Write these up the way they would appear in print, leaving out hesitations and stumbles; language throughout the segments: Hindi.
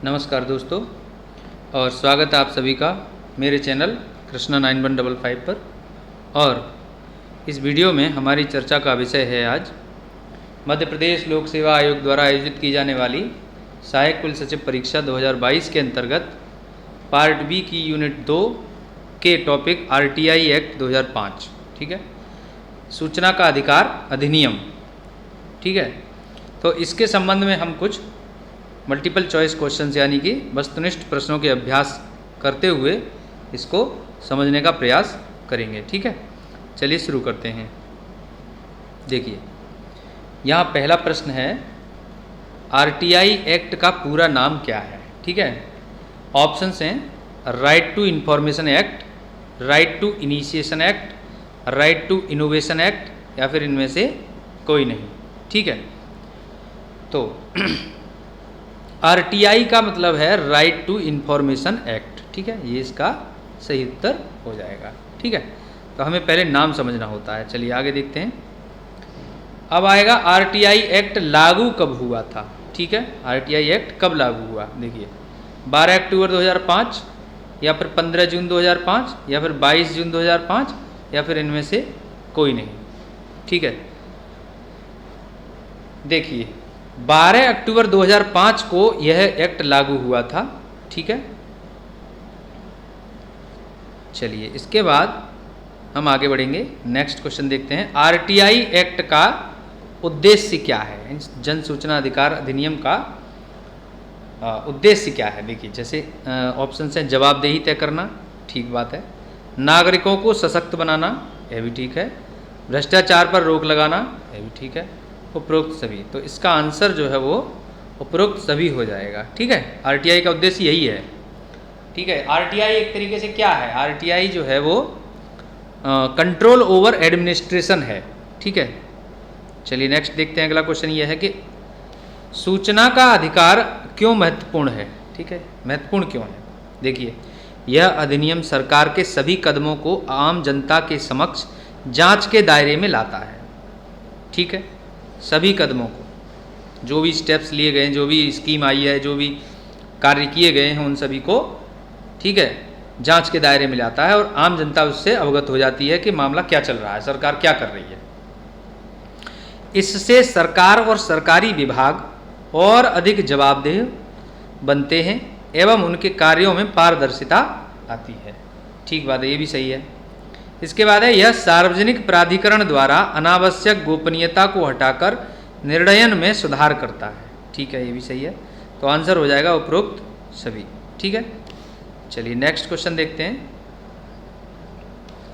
नमस्कार दोस्तों, और स्वागत है आप सभी का मेरे चैनल कृष्णा 9155 पर। और इस वीडियो में हमारी चर्चा का विषय है आज मध्य प्रदेश लोक सेवा आयोग द्वारा आयोजित की जाने वाली सहायक कुल सचिव परीक्षा 2022 के अंतर्गत पार्ट बी की यूनिट 2 के टॉपिक RTI एक्ट 2005, ठीक है, सूचना का अधिकार अधिनियम, ठीक है। तो इसके संबंध में हम कुछ मल्टीपल चॉइस क्वेश्चंस यानी कि वस्तुनिष्ठ प्रश्नों के अभ्यास करते हुए इसको समझने का प्रयास करेंगे, ठीक है। चलिए शुरू करते हैं। देखिए, यहाँ पहला प्रश्न है RTI एक्ट का पूरा नाम क्या है, ठीक है। ऑप्शंस हैं right to information act, right to initiation act, right to innovation act या फिर इनमें से कोई नहीं, ठीक है। तो RTI का मतलब है राइट टू इंफॉर्मेशन एक्ट, ठीक है, ये इसका सही उत्तर हो जाएगा, ठीक है। तो हमें पहले नाम समझना होता है। चलिए आगे देखते हैं। अब आएगा RTI एक्ट लागू कब हुआ था, ठीक है। RTI एक्ट कब लागू हुआ, देखिए 12 अक्टूबर 2005 या फिर 15 जून 2005 या फिर 22 जून 2005 या फिर इनमें से कोई नहीं, ठीक है। देखिए 12 अक्टूबर 2005 को यह एक्ट लागू हुआ था, ठीक है। चलिए इसके बाद हम आगे बढ़ेंगे, नेक्स्ट क्वेश्चन देखते हैं। RTI एक्ट का उद्देश्य क्या है, जन सूचना अधिकार अधिनियम का उद्देश्य क्या है। देखिए जैसे ऑप्शन है जवाबदेही तय करना, ठीक बात है, नागरिकों को सशक्त बनाना, यह भी ठीक है, भ्रष्टाचार पर रोक लगाना, यह भी ठीक है, उपरोक्त सभी। तो इसका आंसर जो है वो उपरोक्त सभी हो जाएगा, ठीक है। RTI का उद्देश्य यही है, ठीक है। RTI एक तरीके से क्या है, RTI जो है वो कंट्रोल ओवर एडमिनिस्ट्रेशन है, ठीक है। चलिए नेक्स्ट देखते हैं। अगला क्वेश्चन ये है कि सूचना का अधिकार क्यों महत्वपूर्ण है, ठीक है, महत्वपूर्ण क्यों है। देखिए यह अधिनियम सरकार के सभी कदमों को आम जनता के समक्ष जांच के दायरे में लाता है, ठीक है। सभी कदमों को, जो भी स्टेप्स लिए गए हैं, जो भी स्कीम आई है, जो भी कार्य किए गए हैं, उन सभी को, ठीक है, जांच के दायरे में लाता है और आम जनता उससे अवगत हो जाती है कि मामला क्या चल रहा है, सरकार क्या कर रही है। इससे सरकार और सरकारी विभाग और अधिक जवाबदेह बनते हैं एवं उनके कार्यों में पारदर्शिता आती है, ठीक बात है, ये भी सही है। इसके बाद है यह सार्वजनिक प्राधिकरण द्वारा अनावश्यक गोपनीयता को हटाकर निर्णयन में सुधार करता है, ठीक है, ये भी सही है। तो आंसर हो जाएगा उपरोक्त सभी, ठीक है। चलिए नेक्स्ट क्वेश्चन देखते हैं।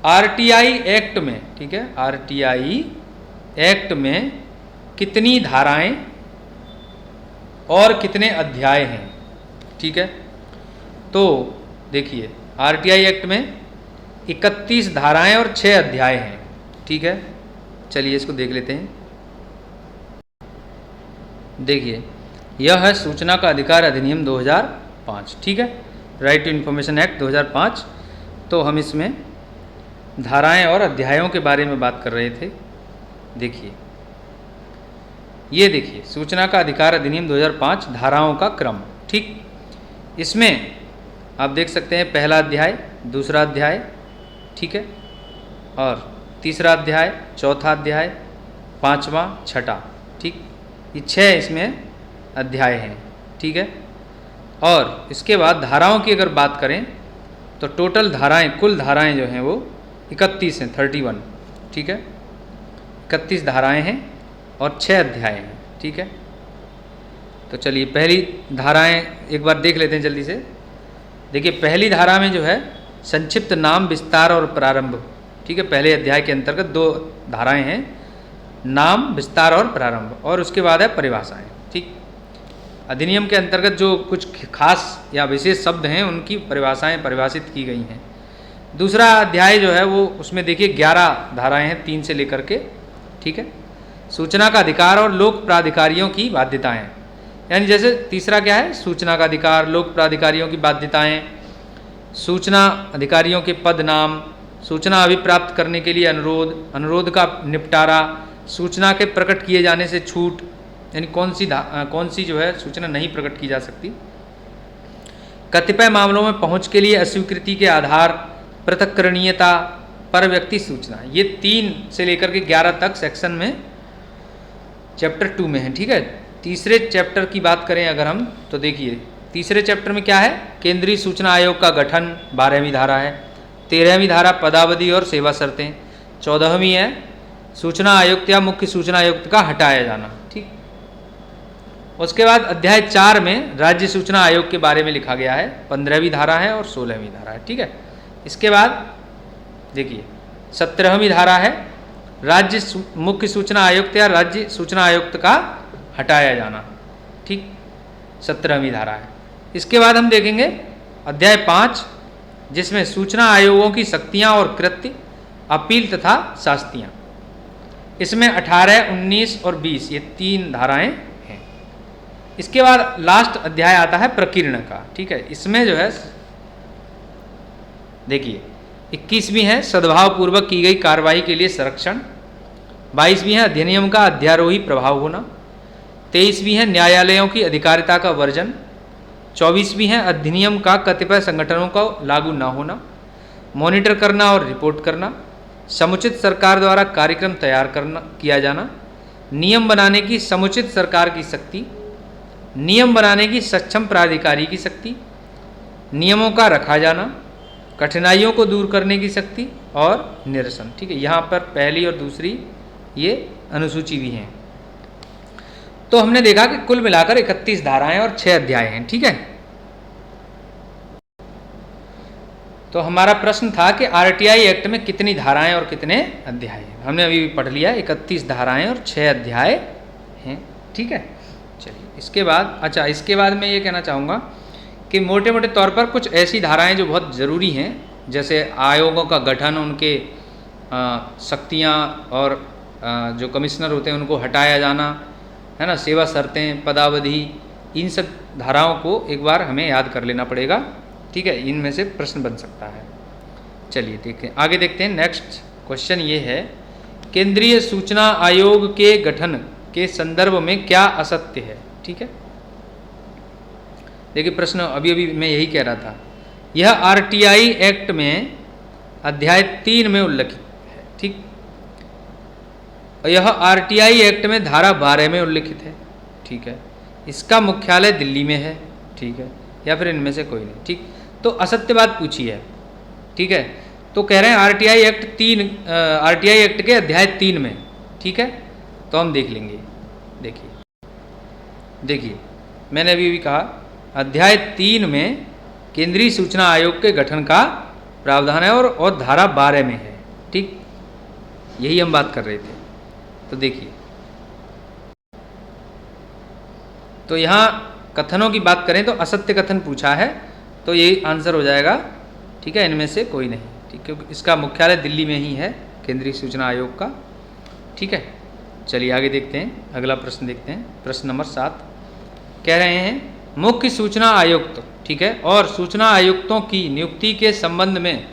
RTI एक्ट में, ठीक है, RTI एक्ट में कितनी धाराएं और कितने अध्याय हैं, ठीक है। तो देखिए RTI एक्ट में 31 धाराएं और 6 अध्याय हैं, ठीक है। चलिए इसको देख लेते हैं। देखिए यह है सूचना का अधिकार अधिनियम 2005, ठीक है, राइट टू इन्फॉर्मेशन एक्ट 2005। तो हम इसमें धाराएं और अध्यायों के बारे में बात कर रहे थे। देखिए ये देखिए सूचना का अधिकार अधिनियम 2005 धाराओं का क्रम, ठीक। इसमें आप देख सकते हैं पहला अध्याय, दूसरा अध्याय, ठीक है, और तीसरा अध्याय, चौथा अध्याय, पांचवा, छठा, ठीक, ये 6 इसमें अध्याय हैं, ठीक है। और इसके बाद धाराओं की अगर बात करें तो टोटल धाराएं, कुल धाराएं जो हैं वो 31 हैं, 31, ठीक है, 31 धाराएं हैं और 6 अध्याय हैं, ठीक है। तो चलिए पहली धाराएं एक बार देख लेते हैं जल्दी से। देखिए पहली धारा में जो है संक्षिप्त नाम, विस्तार और प्रारंभ, ठीक है, पहले अध्याय के अंतर्गत 2 धाराएं हैं, नाम, विस्तार और प्रारंभ, और उसके बाद है परिभाषाएं, ठीक। अधिनियम के अंतर्गत जो कुछ खास या विशेष शब्द हैं उनकी परिभाषाएं परिभाषित की गई हैं। दूसरा अध्याय जो है वो, उसमें देखिए 11 धाराएं हैं, 3 से लेकर के, ठीक है। सूचना का अधिकार और लोक प्राधिकारियों की बाध्यताएं, यानी जैसे तीसरा क्या है, सूचना का अधिकार, लोक प्राधिकारियों की बाध्यताएं, सूचना अधिकारियों के पद नाम, सूचना अभिप्राप्त करने के लिए अनुरोध, अनुरोध का निपटारा, सूचना के प्रकट किए जाने से छूट, यानी कौन सी जो है सूचना नहीं प्रकट की जा सकती, कतिपय मामलों में पहुंच के लिए अस्वीकृति के आधार, पृथक्करणीयता, पर व्यक्ति सूचना, ये 3 से लेकर के 11 तक सेक्शन में चैप्टर 2 में है। ठीक है, तीसरे चैप्टर की बात करें अगर हम तो देखिए तीसरे चैप्टर में क्या है, केंद्रीय सूचना आयोग का गठन 12वीं धारा है, 13वीं धारा पदावधि और सेवा शर्तें, 14वीं है सूचना आयुक्त या मुख्य सूचना आयुक्त का हटाया जाना। ठीक, उसके बाद अध्याय 4 में राज्य सूचना आयोग के बारे में लिखा गया है, 15वीं धारा है और 16वीं धारा है। ठीक है, इसके बाद देखिए 17वीं धारा है राज्य मुख्य सूचना आयुक्त या राज्य सूचना आयुक्त का हटाया जाना। ठीक, 17वीं धारा है। इसके बाद हम देखेंगे अध्याय 5 जिसमें सूचना आयोगों की शक्तियां और कृत्य, अपील तथा शास्तियां, इसमें 18, 19 और 20 ये 3 धाराएं हैं। इसके बाद लास्ट अध्याय आता है प्रकीर्ण का। ठीक है, इसमें जो है देखिए 21वीं है सद्भावपूर्वक की गई कार्रवाई के लिए संरक्षण, 22वीं है अधिनियम का अध्यारोही प्रभाव होना, 23वीं है न्यायालयों की अधिकारिता का वर्जन, 24वीं है अधिनियम का कतिपय संगठनों का लागू न होना, मॉनिटर करना और रिपोर्ट करना, समुचित सरकार द्वारा कार्यक्रम तैयार किया जाना, नियम बनाने की समुचित सरकार की शक्ति, नियम बनाने की सक्षम प्राधिकारी की शक्ति, नियमों का रखा जाना, कठिनाइयों को दूर करने की शक्ति और निरसन। ठीक है, यहाँ पर पहली और दूसरी ये अनुसूची भी हैं। तो हमने देखा कि कुल मिलाकर 31 धाराएं और 6 अध्याय हैं। ठीक है, तो हमारा प्रश्न था कि आरटीआई एक्ट में कितनी धाराएं और कितने अध्याय हैं। हमने अभी पढ़ लिया 31 धाराएं और 6 अध्याय हैं। ठीक है, चलिए इसके बाद इसके बाद मैं ये कहना चाहूँगा कि मोटे मोटे तौर पर कुछ ऐसी धाराएं जो बहुत ज़रूरी हैं, जैसे आयोगों का गठन, उनके शक्तियाँ और जो कमिश्नर होते हैं उनको हटाया जाना, है ना, सेवा शर्तें, पदावधि, इन सब धाराओं को एक बार हमें याद कर लेना पड़ेगा। ठीक है, इनमें से प्रश्न बन सकता है। चलिए देखें, आगे देखते हैं। नेक्स्ट क्वेश्चन ये है, केंद्रीय सूचना आयोग के गठन के संदर्भ में क्या असत्य है। ठीक है, देखिए प्रश्न अभी मैं यही कह रहा था, यह आरटीआई एक्ट में अध्याय 3 में उल्लिखित है। ठीक, यह आरटीआई एक्ट में धारा 12 में उल्लिखित है। ठीक है, इसका मुख्यालय दिल्ली में है। ठीक है, या फिर इनमें से कोई नहीं। ठीक, तो असत्य बात पूछी है। ठीक है, तो कह रहे हैं आरटीआई एक्ट के अध्याय 3 में। ठीक है, तो हम देख लेंगे। देखिए मैंने अभी कहा अध्याय 3 में केंद्रीय सूचना आयोग के गठन का प्रावधान है और धारा 12 में है। ठीक, यही हम बात कर रहे थे। तो देखिए, तो यहाँ कथनों की बात करें तो असत्य कथन पूछा है, तो यही आंसर हो जाएगा। ठीक है, इनमें से कोई नहीं। ठीक, क्योंकि इसका मुख्यालय दिल्ली में ही है, केंद्रीय सूचना आयोग का। ठीक है, चलिए आगे देखते हैं, अगला प्रश्न देखते हैं। प्रश्न नंबर 7 कह रहे हैं, मुख्य सूचना आयुक्त, ठीक है, और सूचना आयुक्तों की नियुक्ति के संबंध में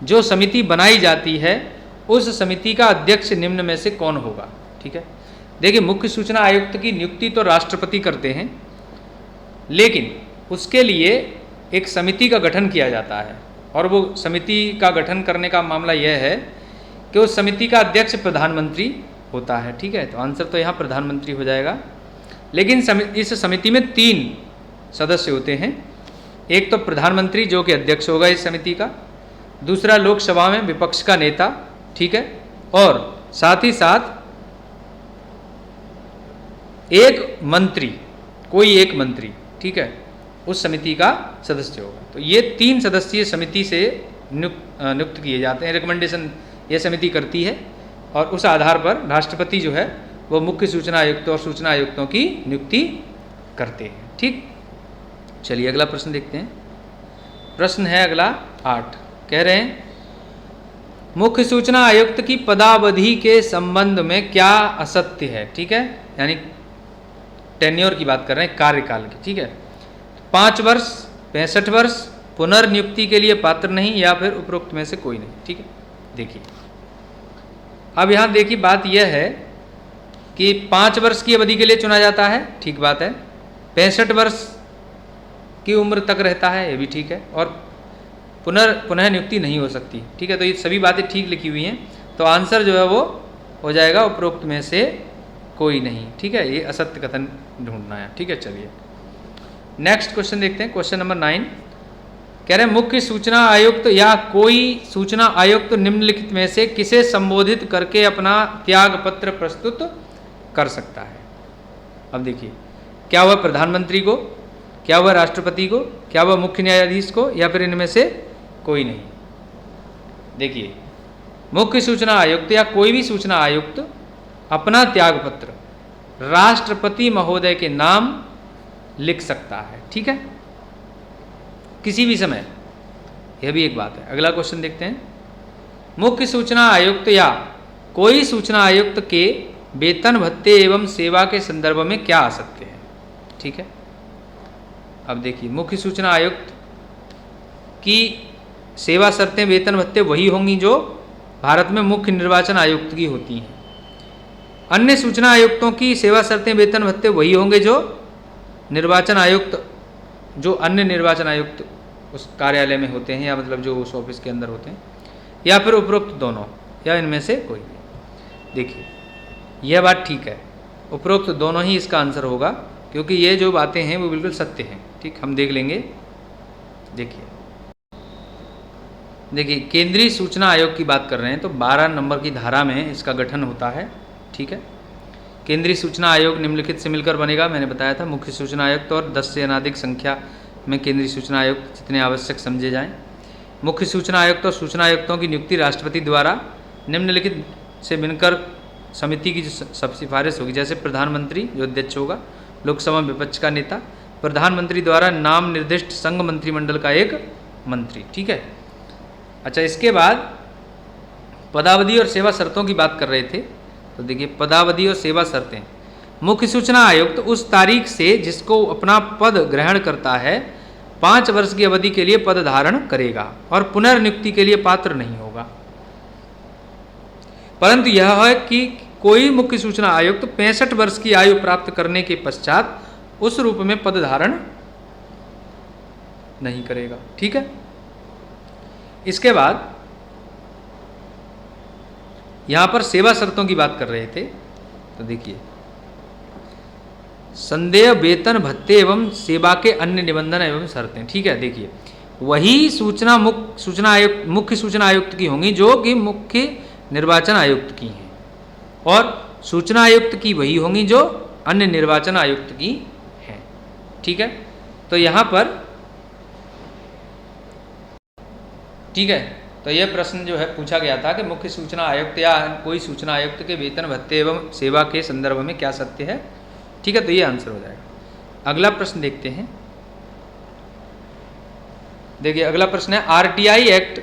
जो समिति बनाई जाती है उस समिति का अध्यक्ष निम्न में से कौन होगा। ठीक है, देखिए मुख्य सूचना आयुक्त की नियुक्ति तो राष्ट्रपति करते हैं, लेकिन उसके लिए एक समिति का गठन किया जाता है, और वो समिति का गठन करने का मामला यह है कि उस समिति का अध्यक्ष प्रधानमंत्री होता है। ठीक है, तो आंसर तो यहाँ प्रधानमंत्री हो जाएगा। लेकिन इस समिति में 3 सदस्य होते हैं। एक तो प्रधानमंत्री जो कि अध्यक्ष होगा इस समिति का, दूसरा लोकसभा में विपक्ष का नेता, ठीक है, और साथ ही साथ एक मंत्री, कोई एक मंत्री, ठीक है, उस समिति का सदस्य होगा। तो ये 3 सदस्यीय समिति से नियुक्त किए जाते हैं, रिकमेंडेशन ये समिति करती है, और उस आधार पर राष्ट्रपति जो है वो मुख्य सूचना आयुक्त और सूचना आयुक्तों की नियुक्ति करते हैं। ठीक, चलिए अगला प्रश्न देखते हैं। प्रश्न है अगला 8, कह रहे हैं मुख्य सूचना आयुक्त की पदावधि के संबंध में क्या असत्य है। ठीक है, यानी टेन्योर की बात कर रहे हैं, कार्यकाल की। ठीक है, 5 वर्ष, 65 वर्ष, पुनर्नियुक्ति के लिए पात्र नहीं, या फिर उपरोक्त में से कोई नहीं। ठीक है, देखिए अब यहाँ देखिए बात यह है कि 5 वर्ष की अवधि के लिए चुना जाता है, ठीक बात है। 65 वर्ष की उम्र तक रहता है, ये भी ठीक है, और पुनः नियुक्ति नहीं हो सकती। ठीक है, तो ये सभी बातें ठीक लिखी हुई हैं, तो आंसर जो है वो हो जाएगा उपरोक्त में से कोई नहीं। ठीक है, ये असत्य कथन ढूंढना है। ठीक है, चलिए नेक्स्ट क्वेश्चन देखते हैं। क्वेश्चन नंबर 9 कह रहे हैं मुख्य सूचना आयुक्त या कोई सूचना आयुक्त निम्नलिखित में से किसे संबोधित करके अपना त्याग पत्र प्रस्तुत कर सकता है। अब देखिए, क्या वह प्रधानमंत्री को, क्या वह राष्ट्रपति को, क्या वह मुख्य न्यायाधीश को, या फिर इनमें से कोई नहीं। देखिए, मुख्य सूचना आयुक्त या कोई भी सूचना आयुक्त अपना त्याग पत्र राष्ट्रपति महोदय के नाम लिख सकता है। ठीक है, किसी भी समय, यह भी एक बात है। अगला क्वेश्चन देखते हैं। मुख्य सूचना आयुक्त या कोई सूचना आयुक्त के वेतन भत्ते एवं सेवा के संदर्भ में क्या आ सकते हैं। ठीक है, अब देखिए, मुख्य सूचना आयुक्त की सेवा शर्तें वेतन भत्ते वही होंगी जो भारत में मुख्य निर्वाचन आयुक्त की होती हैं। अन्य सूचना आयुक्तों की सेवा शर्तें वेतन भत्ते वही होंगे जो निर्वाचन आयुक्त, जो अन्य निर्वाचन आयुक्त उस कार्यालय में होते हैं, या मतलब जो उस ऑफिस के अंदर होते हैं, या फिर उपरोक्त दोनों, या इनमें से कोई नहीं। देखिए, यह बात ठीक है, उपरोक्त दोनों ही इसका आंसर होगा, क्योंकि ये जो बातें हैं वो बिल्कुल सत्य हैं। ठीक, हम देख लेंगे। देखिए, केंद्रीय सूचना आयोग की बात कर रहे हैं, तो 12 नंबर की धारा में इसका गठन होता है। ठीक है, केंद्रीय सूचना आयोग निम्नलिखित से मिलकर बनेगा। मैंने बताया था, मुख्य सूचना आयुक्त और 10 से अनाधिक संख्या में केंद्रीय सूचना आयुक्त जितने आवश्यक समझे जाएं। मुख्य सूचना आयुक्त और सूचना आयुक्तों की नियुक्ति राष्ट्रपति द्वारा निम्नलिखित से मिलकर समिति की जो सब सिफारिश होगी, जैसे प्रधानमंत्री जो अध्यक्ष होगा, लोकसभा विपक्ष का नेता, प्रधानमंत्री द्वारा नाम निर्दिष्ट संघ मंत्रिमंडल का एक मंत्री। ठीक है, अच्छा, इसके बाद पदावधि और सेवा शर्तों की बात कर रहे थे, तो देखिए, पदावधि और सेवा शर्तें। मुख्य सूचना आयुक्त उस तारीख से जिसको अपना पद ग्रहण करता है 5 वर्ष की अवधि के लिए पद धारण करेगा और पुनर्नियुक्ति के लिए पात्र नहीं होगा। परंतु यह है कि कोई मुख्य सूचना आयुक्त 65 वर्ष की आयु प्राप्त करने के पश्चात उस रूप में पद धारण नहीं करेगा। ठीक है, इसके बाद यहां पर सेवा शर्तों की बात कर रहे थे, तो देखिए, संदेह वेतन भत्ते एवं सेवा के अन्य निबंधन एवं शर्तें। ठीक है, देखिए, वही मुख्य सूचना आयुक्त की होंगी जो कि मुख्य निर्वाचन आयुक्त की हैं, और सूचना आयुक्त की वही होंगी जो अन्य निर्वाचन आयुक्त की हैं। ठीक है, तो यहां पर ठीक है, तो यह प्रश्न जो है पूछा गया था कि मुख्य सूचना आयुक्त या कोई सूचना आयुक्त के वेतन भत्ते एवं सेवा के संदर्भ में क्या सत्य है। ठीक है, तो ये आंसर हो जाएगा। अगला प्रश्न देखते हैं। देखिए, अगला प्रश्न है, आरटीआई एक्ट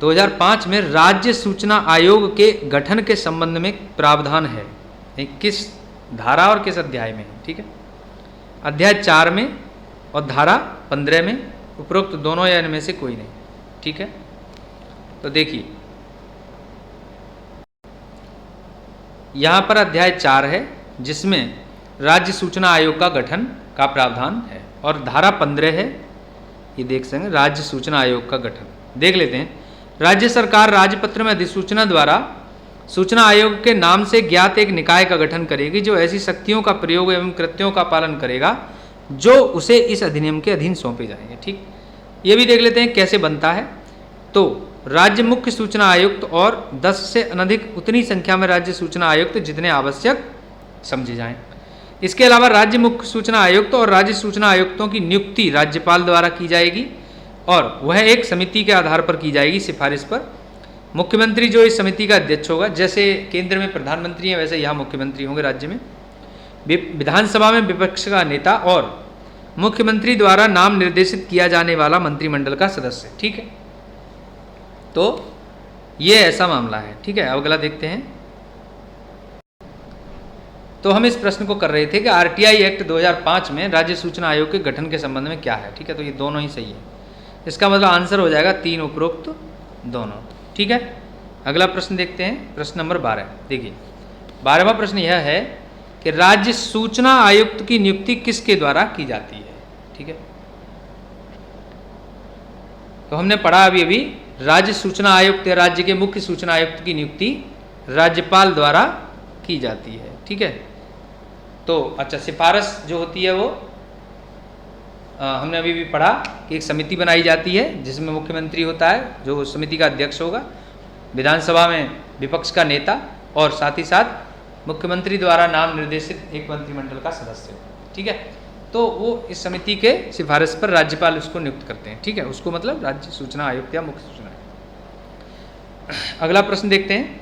2005 में राज्य सूचना आयोग के गठन के संबंध में प्रावधान है, किस धारा और किस अध्याय में। ठीक है, अध्याय 4 में और धारा 15 में, उपरोक्त दोनों या इनमें से कोई नहीं। ठीक है, तो देखिए, यहां पर अध्याय 4 है जिसमें राज्य सूचना आयोग का गठन का प्रावधान है, और धारा 15 है, ये देख सकें, राज्य सूचना आयोग का गठन। देख लेते हैं। राज्य सरकार राजपत्र में अधिसूचना द्वारा सूचना आयोग के नाम से ज्ञात एक निकाय का गठन करेगी जो ऐसी शक्तियों का प्रयोग एवं कृत्यों का पालन करेगा जो उसे इस अधिनियम के अधीन सौंपे जाएंगे। ठीक, ये भी देख लेते हैं कैसे बनता है। तो राज्य मुख्य सूचना आयुक्त और 10 से अनधिक उतनी संख्या में राज्य सूचना आयुक्त जितने आवश्यक समझे जाएं। इसके अलावा राज्य मुख्य सूचना आयुक्त और राज्य सूचना आयुक्तों की नियुक्ति राज्यपाल द्वारा की जाएगी, और वह एक समिति के आधार पर की जाएगी, सिफारिश पर। मुख्यमंत्री जो इस समिति का अध्यक्ष होगा, जैसे केंद्र में प्रधानमंत्री हैं वैसे यहाँ मुख्यमंत्री होंगे राज्य में। विधानसभा में विपक्ष का नेता और मुख्यमंत्री द्वारा नाम निर्देशित किया जाने वाला मंत्रिमंडल का सदस्य। ठीक है, तो ये ऐसा मामला है। ठीक है, अब अगला देखते हैं। तो हम इस प्रश्न को कर रहे थे कि आरटीआई एक्ट 2005 में राज्य सूचना आयोग के गठन के संबंध में क्या है। ठीक है, तो ये दोनों ही सही है। इसका मतलब आंसर हो जाएगा 3 उपरोक्त दोनों। ठीक है, अगला प्रश्न देखते हैं, प्रश्न नंबर 12। देखिए, 12वां प्रश्न यह है कि राज्य सूचना आयुक्त की नियुक्ति किसके द्वारा की जाती है। ठीक है, तो हमने पढ़ा अभी अभी राज्य सूचना आयुक्त या राज्य के मुख्य सूचना आयुक्त की नियुक्ति राज्यपाल द्वारा की जाती है, ठीक है। तो अच्छा, सिफारिश जो होती है वो हमने अभी भी पढ़ा कि एक समिति बनाई जाती है जिसमें मुख्यमंत्री होता है जो उस समिति का अध्यक्ष होगा, विधानसभा में विपक्ष का नेता और साथ ही साथ मुख्यमंत्री द्वारा नाम निर्देशित एक मंत्रिमंडल का सदस्य होगा, ठीक है। तो वो इस समिति के सिफारिश पर राज्यपाल उसको नियुक्त करते हैं, ठीक है। उसको मतलब राज्य सूचना आयुक्त या मुख्य सूचना आयुक्त। अगला प्रश्न देखते हैं,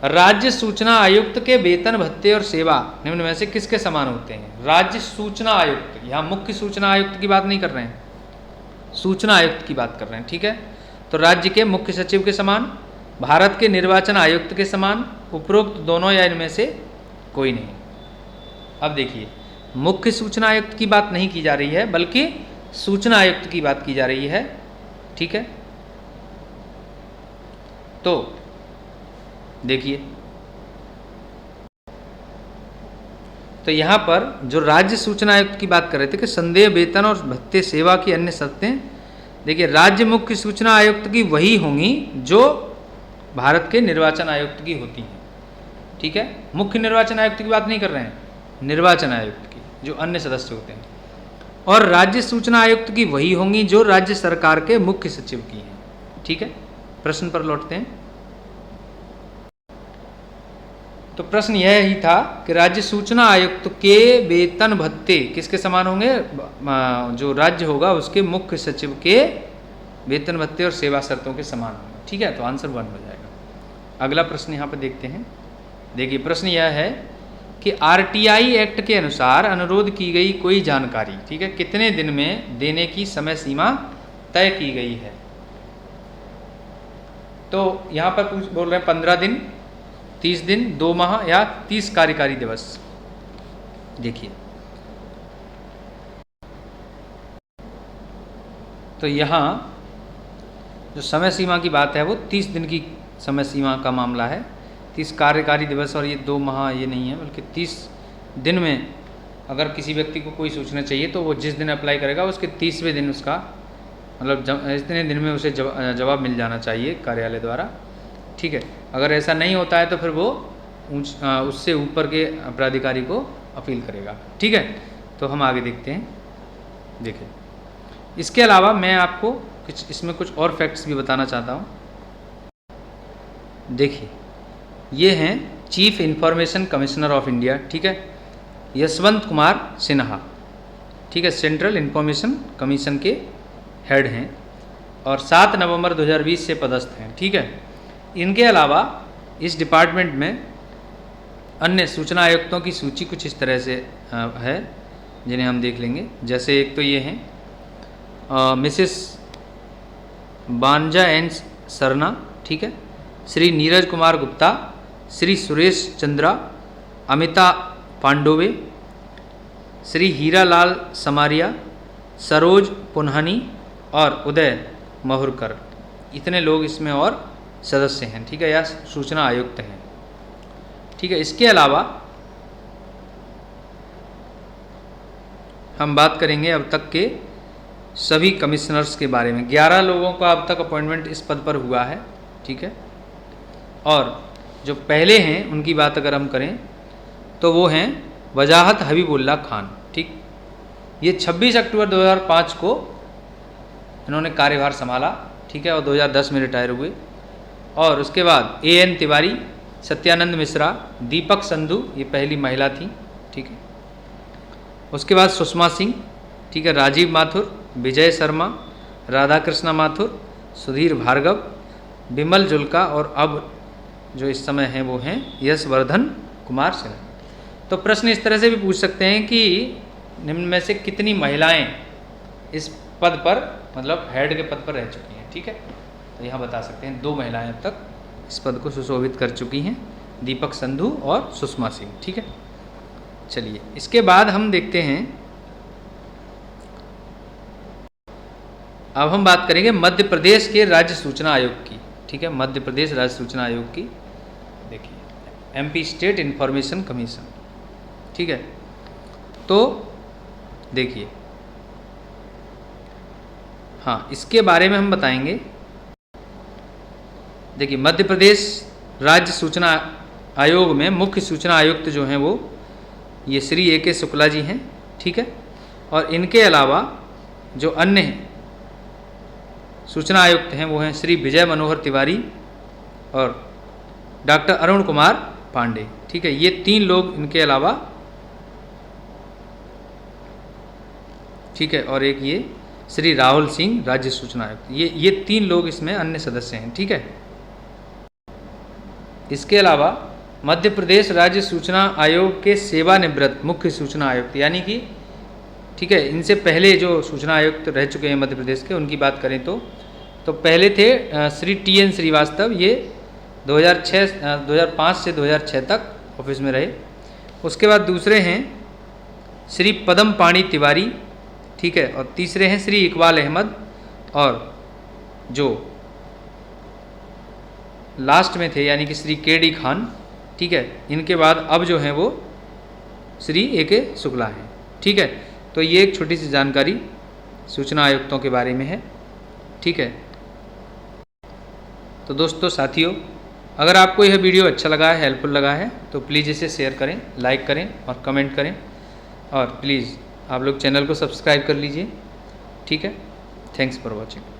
राज्य सूचना आयुक्त के वेतन भत्ते और सेवा निम्न में से किसके समान होते हैं? राज्य सूचना आयुक्त, यहाँ मुख्य सूचना आयुक्त की बात नहीं कर रहे हैं, सूचना आयुक्त की बात कर रहे हैं, ठीक है। तो राज्य के मुख्य सचिव के समान, भारत के निर्वाचन आयुक्त के समान, उपरोक्त दोनों या इनमें से कोई नहीं। अब देखिए, मुख्य सूचना आयुक्त की बात नहीं की जा रही है बल्कि सूचना आयुक्त की बात की जा रही है, ठीक है। तो देखिए, तो यहाँ पर जो राज्य सूचना आयुक्त की बात कर रहे थे कि संदेय वेतन और भत्ते सेवा की अन्य शर्तें, देखिए राज्य मुख्य सूचना आयुक्त की वही होंगी जो भारत के निर्वाचन आयुक्त की होती हैं, ठीक है। मुख्य निर्वाचन आयुक्त की बात नहीं कर रहे हैं, निर्वाचन आयुक्त की जो अन्य सदस्य होते हैं। और राज्य सूचना आयुक्त की वही होंगी जो राज्य सरकार के मुख्य सचिव की हैं, ठीक है। प्रश्न पर लौटते हैं। तो प्रश्न यह ही था कि राज्य सूचना आयुक्त के वेतन भत्ते किसके समान होंगे? जो राज्य होगा उसके मुख्य सचिव के वेतन भत्ते और सेवा शर्तों के समान होंगे, ठीक है। तो आंसर 1 हो जाएगा। अगला प्रश्न यहाँ पर देखते हैं। देखिए, प्रश्न यह है कि आरटीआई एक्ट के अनुसार अनुरोध की गई कोई जानकारी, ठीक है, कितने दिन में देने की समय सीमा तय की गई है? तो यहाँ पर बोल रहे हैं 15 दिन, 30 दिन, 2 माह या 30 कार्यकारी दिवस। देखिए, तो यहाँ जो समय सीमा की बात है वो 30 दिन की समय सीमा का मामला है। 30 कार्यकारी दिवस और ये 2 माह ये नहीं है, बल्कि 30 दिन में अगर किसी व्यक्ति को कोई सूचना चाहिए तो वो जिस दिन अप्लाई करेगा उसके 30वें दिन उसका मतलब इतने दिन में उसे जवाब मिल जाना चाहिए कार्यालय द्वारा, ठीक है। अगर ऐसा नहीं होता है तो फिर वो उससे ऊपर के प्राधिकारी को अपील करेगा, ठीक है। तो हम आगे देखते हैं। देखिए, इसके अलावा मैं आपको इसमें कुछ और फैक्ट्स भी बताना चाहता हूँ। देखिए, ये हैं chief information commissioner of India, ठीक है, यशवंत कुमार सिन्हा, ठीक है, सेंट्रल इंफॉर्मेशन कमीशन के हेड हैं और 7 नवंबर 2020 से पदस्थ हैं, ठीक है। इनके अलावा इस डिपार्टमेंट में अन्य सूचना आयुक्तों की सूची कुछ इस तरह से है जिन्हें हम देख लेंगे। जैसे एक तो ये हैं मिसेस बांजा एन सरना, ठीक है, श्री नीरज कुमार गुप्ता, श्री सुरेश चंद्रा, अमिता पांडोवे, श्री हीरालाल समारिया, सरोज पुन्हानी और उदय महुरकर, इतने लोग इसमें और सदस्य हैं, ठीक है, या सूचना आयुक्त हैं, ठीक है। इसके अलावा हम बात करेंगे अब तक के सभी कमिश्नर्स के बारे में। 11 लोगों का अब तक अपॉइंटमेंट इस पद पर हुआ है, ठीक है। और जो पहले हैं उनकी बात अगर हम करें तो वो हैं वजाहत हबीबुल्ला खान, ठीक। ये 26 अक्टूबर 2005 को इन्होंने कार्यभार संभाला, ठीक है, और 2010 में रिटायर हुए। और उसके बाद AN तिवारी, सत्यानंद मिश्रा, दीपक संधू, ये पहली महिला थी, ठीक है। उसके बाद सुषमा सिंह, ठीक है, राजीव माथुर, विजय शर्मा, राधाकृष्णा माथुर, सुधीर भार्गव, बिमल जुल्का और अब जो इस समय हैं वो हैं यशवर्धन कुमार सिन्हा। तो प्रश्न इस तरह से भी पूछ सकते हैं कि निम्न में से कितनी महिलाएं इस पद पर मतलब हेड के पद पर रह चुकी हैं, ठीक है। तो यहाँ बता सकते हैं 2 महिलाएं अब तक इस पद को सुशोभित कर चुकी हैं, दीपक संधू और सुषमा सिंह, ठीक है। चलिए, इसके बाद हम देखते हैं, अब हम बात करेंगे मध्य प्रदेश के राज्य सूचना आयोग की, ठीक है, मध्य प्रदेश राज्य सूचना आयोग की। देखिए, MP स्टेट इंफॉर्मेशन कमीशन, ठीक है। तो देखिए, हाँ, इसके बारे में हम बताएंगे। देखिए, मध्य प्रदेश राज्य सूचना आयोग में मुख्य सूचना आयुक्त जो हैं वो ये श्री ए के शुक्ला जी हैं, ठीक है। और इनके अलावा जो अन्य सूचना आयुक्त हैं वो हैं श्री विजय मनोहर तिवारी और डॉक्टर अरुण कुमार पांडे, ठीक है। ये 3 लोग इनके अलावा, ठीक है। और एक ये श्री राहुल सिंह राज्य सूचना आयुक्त, ये 3 लोग इसमें अन्य सदस्य हैं, ठीक है। इसके अलावा मध्य प्रदेश राज्य सूचना आयोग के सेवानिवृत्त मुख्य सूचना आयुक्त, यानी कि, ठीक है, इनसे पहले जो सूचना आयुक्त रह चुके हैं मध्य प्रदेश के, उनकी बात करें तो पहले थे श्री TN श्रीवास्तव, ये 2005 से 2006 तक ऑफिस में रहे। उसके बाद दूसरे हैं श्री पदम पाणी तिवारी, ठीक है। और तीसरे हैं श्री इकबाल अहमद, और जो लास्ट में थे यानी कि श्री KD खान, ठीक है। इनके बाद अब जो हैं वो श्री AK शुक्ला हैं, ठीक है। तो ये एक छोटी सी जानकारी सूचना आयुक्तों के बारे में है, ठीक है। तो दोस्तों, साथियों, अगर आपको यह वीडियो अच्छा लगा है, हेल्पफुल लगा है, तो प्लीज़ इसे शेयर करें, लाइक करें और कमेंट करें, और प्लीज़ आप लोग चैनल को सब्सक्राइब कर लीजिए, ठीक है। Thanks for watching.